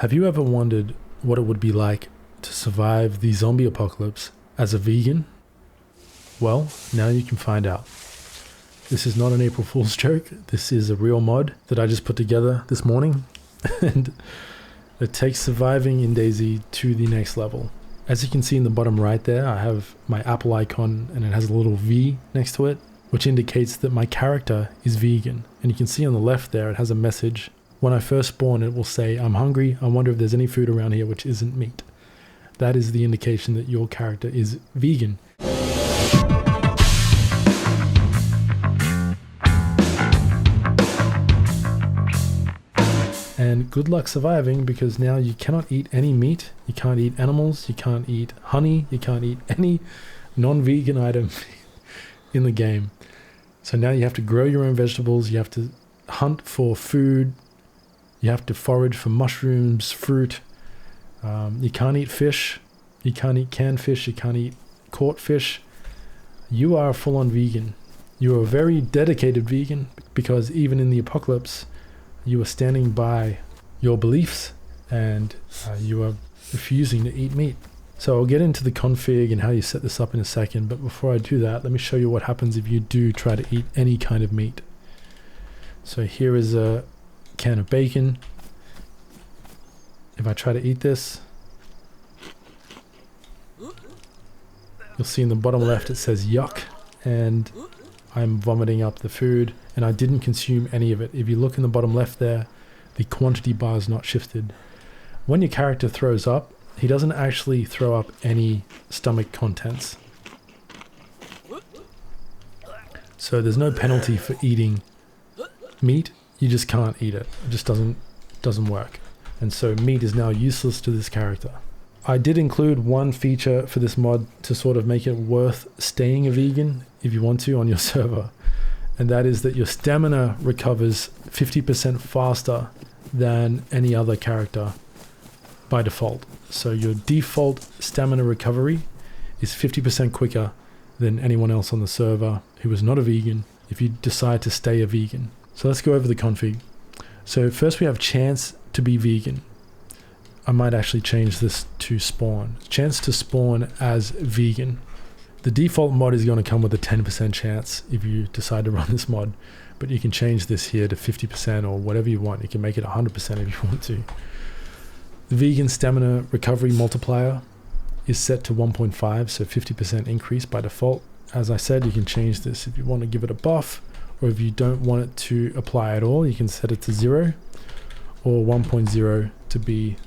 Have you ever wondered what it would be like to survive the zombie apocalypse as a vegan? Well, now you can find out. This is not an April Fool's joke. This is a real mod that I just put together this morning, and it takes surviving in DayZ to the next level. As you can see in the bottom right there, I have my Apple icon and it has a little V next to it, which indicates that my character is vegan. And you can see on the left there, it has a message. When I first spawn, it will say, "I'm hungry. I wonder if there's any food around here which isn't meat." That is the indication that your character is vegan. And good luck surviving, because now you cannot eat any meat, you can't eat animals, you can't eat honey, you can't eat any non-vegan item in the game. So now you have to grow your own vegetables, you have to hunt for food, you have to forage for mushrooms, fruit. You can't eat fish, you can't eat canned fish, you can't eat caught fish. You are a full-on vegan. You are a very dedicated vegan, because even in the apocalypse, you are standing by your beliefs and you are refusing to eat meat. So I'll get into the config and how you set this up in a second, but before I do that, let me show you what happens if you do try to eat any kind of meat. So here is a can of bacon. If I try to eat this, you'll see in the bottom left it says yuck, and I'm vomiting up the food, and I didn't consume any of it. If you look in the bottom left there, the quantity bar is not shifted. When your character throws up, he doesn't actually throw up any stomach contents. So there's no penalty for eating meat, you just can't eat it. It just doesn't work. And so meat is now useless to this character. I did include one feature for this mod to sort of make it worth staying a vegan if you want to on your server. And that is that your stamina recovers 50% faster than any other character by default. So your default stamina recovery is 50% quicker than anyone else on the server who is not a vegan if you decide to stay a vegan. So let's go over the config. So first we have chance to be vegan. I might actually change this to spawn. Chance to spawn as vegan. The default mod is going to come with a 10% chance if you decide to run this mod, but you can change this here to 50% or whatever you want. You can make it 100% if you want to. The vegan stamina recovery multiplier is set to 1.5, so 50% increase by default. As I said, you can change this if you want to give it a buff, or if you don't want it to apply at all, you can set it to 0 or 1.0 to be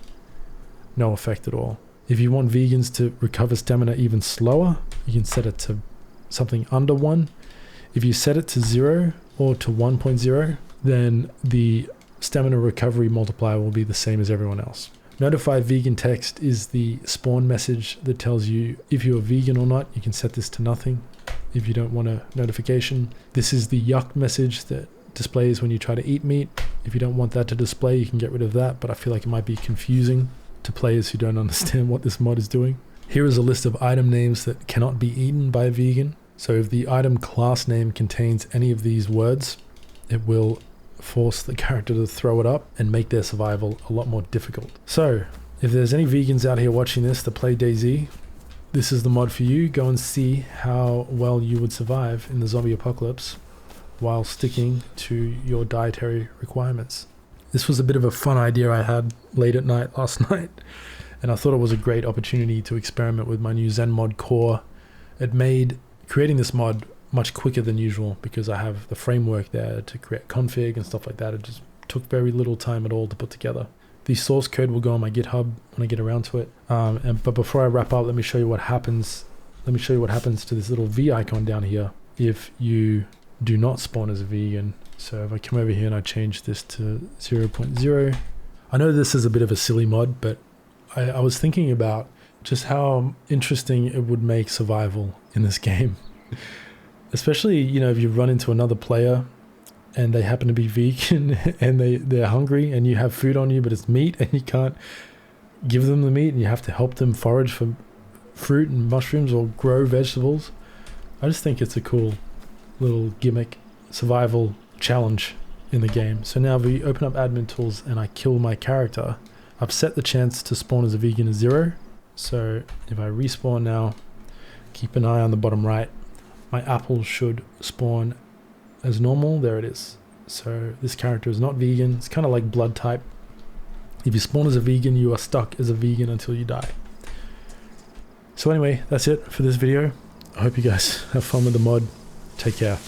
no effect at all. If you want vegans to recover stamina even slower, you can set it to something under 1. If you set it to 0 or to 1.0, then the stamina recovery multiplier will be the same as everyone else. Notify vegan text is the spawn message that tells you if you're vegan or not. You can set this to nothing if you don't want a notification. This is the yuck message that displays when you try to eat meat. If you don't want that to display, you can get rid of that, but I feel like it might be confusing to players who don't understand what this mod is doing. Here is a list of item names that cannot be eaten by a vegan. So if the item class name contains any of these words, it will force the character to throw it up and make their survival a lot more difficult. So if there's any vegans out here watching this that play DayZ, this is the mod for you. Go and see how well you would survive in the zombie apocalypse while sticking to your dietary requirements. This was a bit of a fun idea I had late at night last night, and I thought it was a great opportunity to experiment with my new Zen mod core. It made creating this mod much quicker than usual because I have the framework there to create config and stuff like that. It just took very little time at all to put together. The source code will go on my GitHub when I get around to it. But before I wrap up, let me show you what happens. Let me show you what happens to this little V icon down here if you do not spawn as a vegan. So if I come over here and I change this to 0.0, I know this is a bit of a silly mod, but I was thinking about just how interesting it would make survival in this game. Especially, you know, if you run into another player and they happen to be vegan and they're hungry and you have food on you, but it's meat and you can't give them the meat and you have to help them forage for fruit and mushrooms or grow vegetables. I just think it's a cool little gimmick survival challenge in the game. So now if we open up admin tools and I kill my character, I've set the chance to spawn as a vegan as 0. So if I respawn now, keep an eye on the bottom right, my apple should spawn as normal. There it is. So this character is not vegan. It's kind of like blood type. If you spawn as a vegan, you are stuck as a vegan until you die. So anyway, that's it for this video. I hope you guys have fun with the mod. Take care.